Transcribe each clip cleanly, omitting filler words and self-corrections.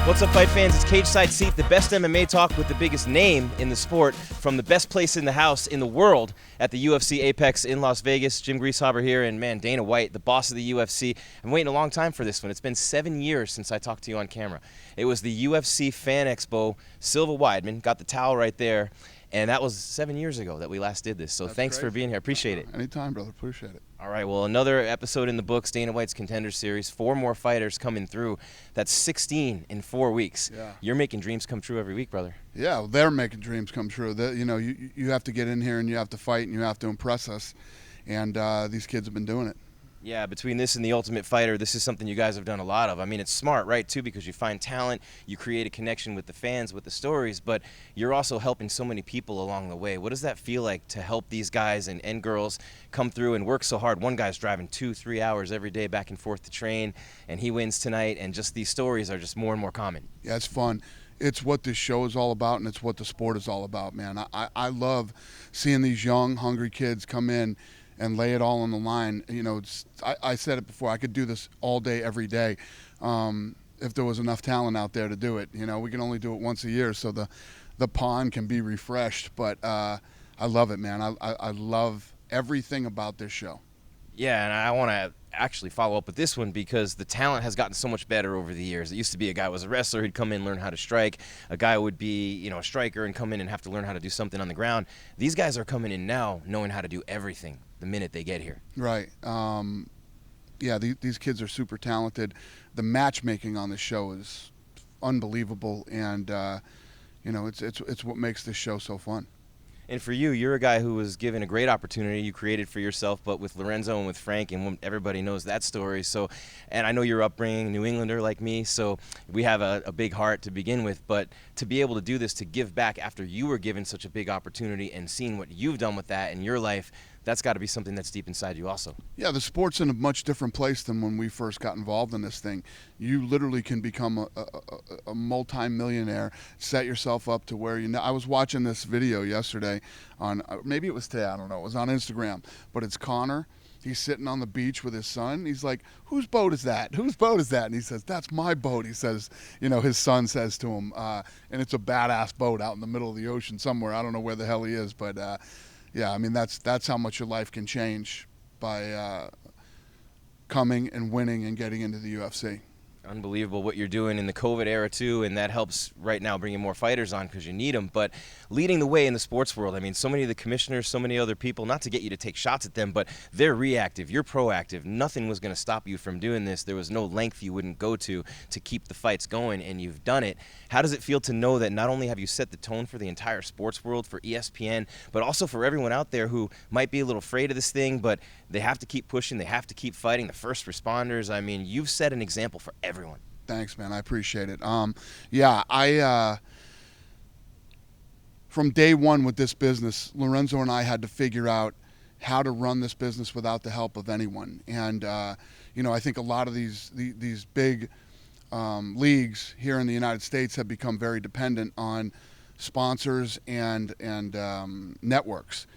What's up, fight fans? It's Cage Side Seat, the best MMA talk with the biggest name in the sport from the best place in the house in the world at the UFC Apex in Las Vegas. Jim Grieshaber here, and man, Dana White, the boss of the UFC. I'm waiting a long time for this one. It's been 7 years since I talked to you on camera. It was the UFC Fan Expo. Silva Weidman got the towel right there, and that was 7 years ago that we last did this. So thanks for being here. Appreciate it. Anytime, brother. Appreciate it. All right, well, another episode in the books, Dana White's Contender Series. 4 more fighters coming through. That's 16 in 4 weeks. Yeah. You're making dreams come true every week, brother. Yeah, well, they're making dreams come true. You have to get in here and you have to fight and you have to impress us. And these kids have been doing it. Yeah, between this and The Ultimate Fighter, this is something you guys have done a lot of. I mean, it's smart, right, too, because you find talent, you create a connection with the fans, with the stories, but you're also helping so many people along the way. What does that feel like to help these guys and girls come through and work so hard? One guy's driving 2-3 hours every day back and forth to train, and he wins tonight, and just these stories are just more and more common. Yeah, it's fun. It's what this show is all about, and it's what the sport is all about, man. I love seeing these young, hungry kids come in and lay it all on the line. You know, I said it before, I could do this all day, every day, if there was enough talent out there to do it. You know, we can only do it once a year, so the pond can be refreshed. But I love it, man. I love everything about this show. Yeah, and I want to actually follow up with this one because the talent has gotten so much better over the years. It used to be a guy was a wrestler, he'd come in, learn how to strike. A guy would be, you know, a striker and come in and have to learn how to do something on the ground. These guys are coming in now knowing how to do everything the minute they get here. Right. Yeah, these kids are super talented. The matchmaking on the show is unbelievable, and you know, it's what makes this show so fun. And for you, you're a guy who was given a great opportunity you created for yourself, but with Lorenzo and with Frank, and everybody knows that story. So, and I know your upbringing, New Englander like me, so we have a big heart to begin with. But to be able to do this, to give back after you were given such a big opportunity and seeing what you've done with that in your life, that's got to be something that's deep inside you also. Yeah, the sport's in a much different place than when we first got involved in this thing. You literally can become a multi-millionaire, set yourself up to where you know. I was watching this video yesterday on, maybe it was today, I don't know, it was on Instagram, but it's Connor. He's sitting on the beach with his son. He's like, whose boat is that? Whose boat is that? And he says, that's my boat. He says, you know, his son says to him, and it's a badass boat out in the middle of the ocean somewhere. I don't know where the hell he is, but yeah, I mean, that's how much your life can change by coming and winning and getting into the UFC. Unbelievable what you're doing in the COVID era too, and that helps right now bringing more fighters on because you need them. But leading the way in the sports world, I mean, so many of the commissioners, so many other people, not to get you to take shots at them, but they're reactive, you're proactive. Nothing was going to stop you from doing this. There was no length you wouldn't go to keep the fights going, and you've done it. How does it feel to know that not only have you set the tone for the entire sports world, for ESPN, but also for everyone out there who might be a little afraid of this thing, but they have to keep pushing, they have to keep fighting, the first responders. I mean, you've set an example for everyone. Thanks, man. I appreciate it. Yeah, I from day one with this business, Lorenzo and I had to figure out how to run this business without the help of anyone. And you know, I think a lot of these big leagues here in the United States have become very dependent on sponsors and networks.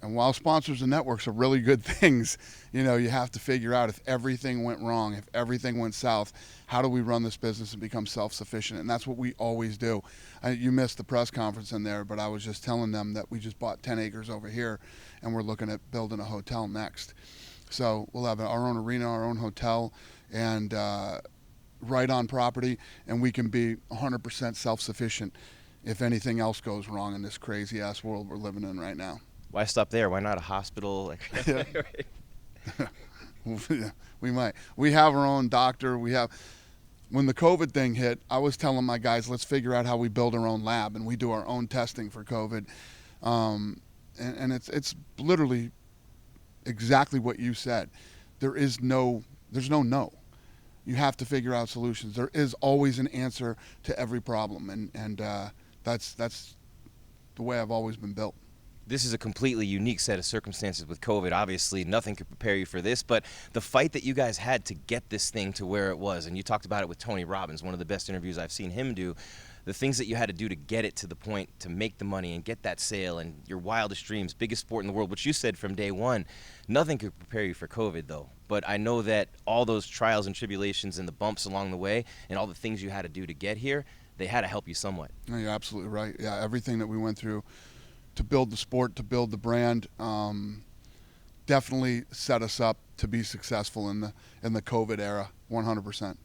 And while sponsors and networks are really good things, you know, you have to figure out if everything went wrong, if everything went south, how do we run this business and become self-sufficient? And that's what we always do. You missed the press conference in there, but I was just telling them that we just bought 10 acres over here, and we're looking at building a hotel next. So we'll have our own arena, our own hotel, and right on property, and we can be 100% self-sufficient if anything else goes wrong in this crazy-ass world we're living in right now. Why stop there? Why not a hospital? Yeah. We might. We have our own doctor. When the COVID thing hit, I was telling my guys, let's figure out how we build our own lab, and we do our own testing for COVID. And it's literally exactly what you said. There's no no. You have to figure out solutions. There is always an answer to every problem, and that's the way I've always been built. This is a completely unique set of circumstances with COVID. Obviously, nothing could prepare you for this, but the fight that you guys had to get this thing to where it was, and you talked about it with Tony Robbins, one of the best interviews I've seen him do, the things that you had to do to get it to the point to make the money and get that sale and your wildest dreams, biggest sport in the world, which you said from day one, nothing could prepare you for COVID, though. but I know that all those trials and tribulations and the bumps along the way and all the things you had to do to get here, they had to help you somewhat. No, you're absolutely right. Yeah, everything that we went through to build the sport, to build the brand, definitely set us up to be successful in the COVID era, 100%.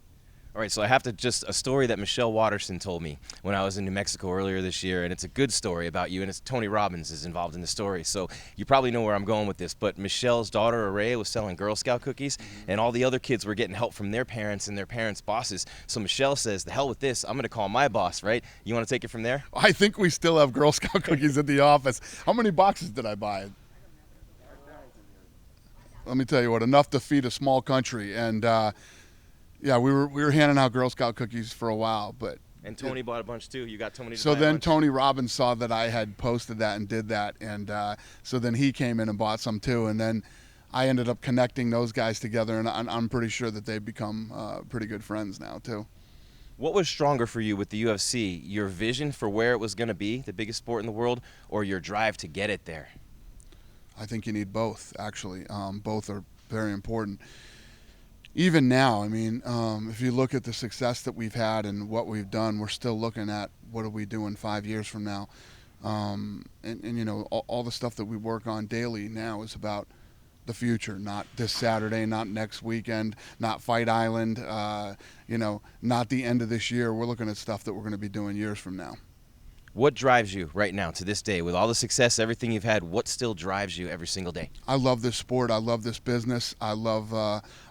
All right, so I have to a story that Michelle Watterson told me when I was in New Mexico earlier this year, and it's a good story about you, and it's Tony Robbins is involved in the story, so you probably know where I'm going with this, but Michelle's daughter, Araya, was selling Girl Scout cookies, and all the other kids were getting help from their parents and their parents' bosses, so Michelle says, the hell with this, I'm going to call my boss, right? You want to take it from there? I think we still have Girl Scout cookies at the office. How many boxes did I buy? Let me tell you what, enough to feed a small country, and yeah, we were handing out Girl Scout cookies for a while, but and Tony bought a bunch too. You got Tony to so buy then a bunch? Tony Robbins saw that I had posted that and did that, and so then he came in and bought some too, and then I ended up connecting those guys together, and I'm pretty sure that they've become pretty good friends now too. What was stronger for you with the UFC? Your vision for where it was going to be, the biggest sport in the world, or your drive to get it there? I think you need both, actually. Both are very important. Even now, I mean, if you look at the success that we've had and what we've done, we're still looking at what are we doing 5 years from now. And you know, all the stuff that we work on daily now is about the future, not this Saturday, not next weekend, not Fight Island, you know, not the end of this year. We're looking at stuff that we're going to be doing years from now. What drives you right now to this day? With all the success, everything you've had, what still drives you every single day? I love this sport. I love this business. I love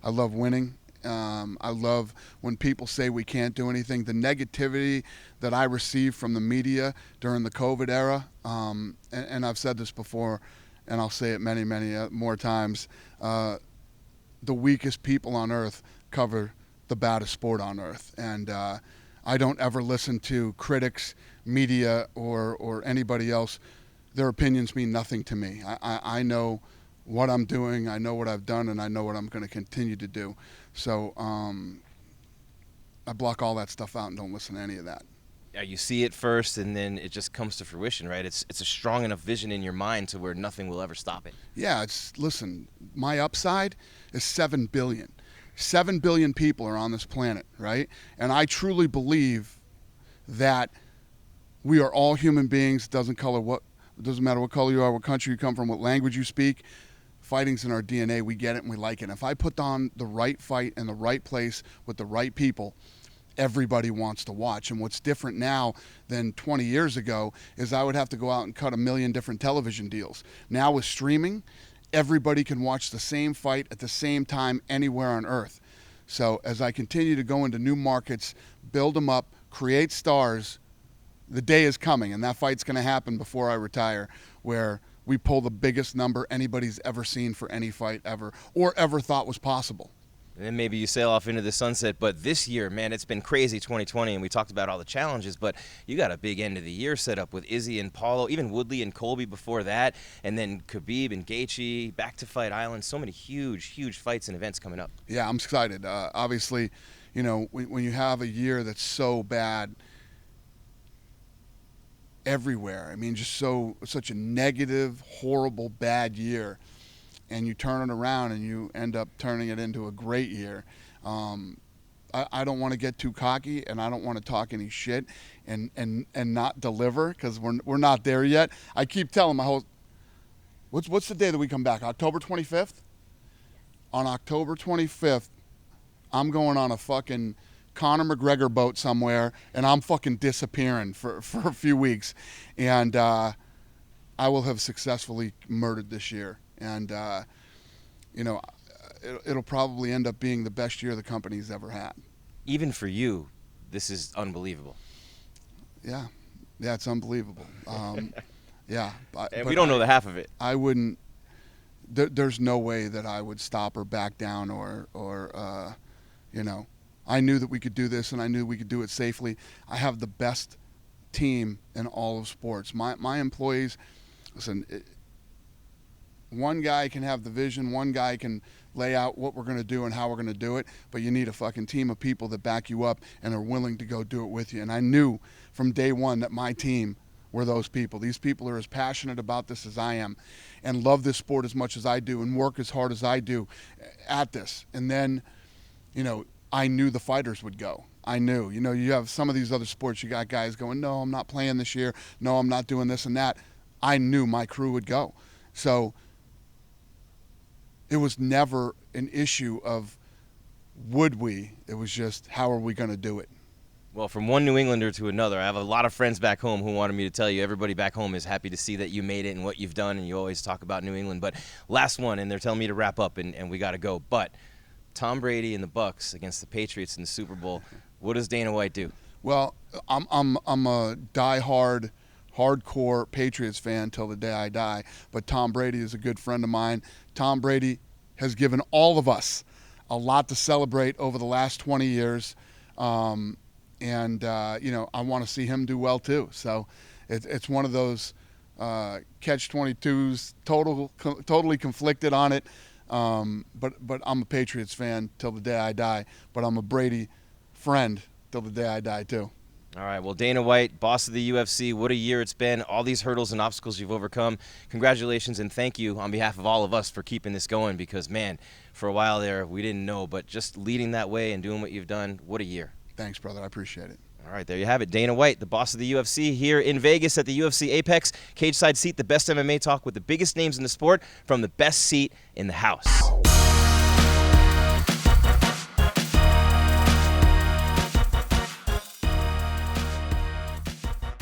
winning. I love when people say we can't do anything. The negativity that I received from the media during the COVID era, and I've said this before, and I'll say it many, many more times, the weakest people on earth cover the baddest sport on earth. And I don't ever listen to critics, media, or anybody else. Their opinions mean nothing to me. I know what I'm doing, I know what I've done, and I know what I'm going to continue to do. So I block all that stuff out and don't listen to any of that. Yeah, you see it first, and then it just comes to fruition, right? It's a strong enough vision in your mind to where nothing will ever stop it. Yeah, listen, my upside is 7 billion. 7 billion people are on this planet, right? And I truly believe that we are all human beings. It doesn't matter what color you are, what country you come from, what language you speak. Fighting's in our DNA. We get it and we like it. And if I put on the right fight in the right place with the right people, everybody wants to watch. And what's different now than 20 years ago is I would have to go out and cut 1 million different television deals. Now with streaming, everybody can watch the same fight at the same time anywhere on earth. So as I continue to go into new markets, build them up, create stars, the day is coming, and that fight's going to happen before I retire, where we pull the biggest number anybody's ever seen for any fight ever, or ever thought was possible. And then maybe you sail off into the sunset. But this year, man, it's been crazy, 2020, and we talked about all the challenges, but you got a big end of the year set up with Izzy and Paulo, even Woodley and Colby before that, and then Khabib and Gaethje, back to Fight Island. So many huge, huge fights and events coming up. Yeah, I'm excited. Obviously, you know, when you have a year that's so bad everywhere, I mean, just such a negative, horrible, bad year, and you turn it around and you end up turning it into a great year. I don't want to get too cocky, and I don't want to talk any shit and not deliver, because we're not there yet. I keep telling my whole, what's the day that we come back? October 25th? On October 25th, I'm going on a fucking Conor McGregor boat somewhere, and I'm fucking disappearing for a few weeks, and I will have successfully murdered this year. And, you know, it'll probably end up being the best year the company's ever had. Even for you, this is unbelievable. Yeah, it's unbelievable. Yeah. And we don't know the half of it. I wouldn't, there's no way that I would stop or back down or you know, I knew that we could do this, and I knew we could do it safely. I have the best team in all of sports. My employees, listen, one guy can have the vision, one guy can lay out what we're going to do and how we're going to do it, but you need a fucking team of people that back you up and are willing to go do it with you. And I knew from day one that my team were those people. These people are as passionate about this as I am and love this sport as much as I do and work as hard as I do at this. And then, I knew the fighters would go. I knew. You have some of these other sports, you got guys going, no, I'm not playing this year. No, I'm not doing this and that. I knew my crew would go. So it was never an issue of would we. It was just how are we going to do it. Well, from one New Englander to another, I have a lot of friends back home who wanted me to tell you everybody back home is happy to see that you made it and what you've done, and you always talk about New England. But last one, and they're telling me to wrap up, and we got to go. But Tom Brady and the Bucs against the Patriots in the Super Bowl, what does Dana White do? Well, I'm a diehard, hardcore Patriots fan till the day I die, but Tom Brady is a good friend of mine. Tom Brady has given all of us a lot to celebrate over the last 20 years. I want to see him do well too. So it's one of those catch-22s, totally conflicted on it. But I'm a Patriots fan till the day I die. But I'm a Brady friend till the day I die too. All right, well, Dana White, boss of the UFC, what a year it's been, all these hurdles and obstacles you've overcome. Congratulations, and thank you on behalf of all of us for keeping this going because, man, for a while there, we didn't know, but just leading that way and doing what you've done, what a year. Thanks, brother. I appreciate it. All right, there you have it. Dana White, the boss of the UFC, here in Vegas at the UFC Apex. Cage Side Seat, the best MMA talk with the biggest names in the sport from the best seat in the house.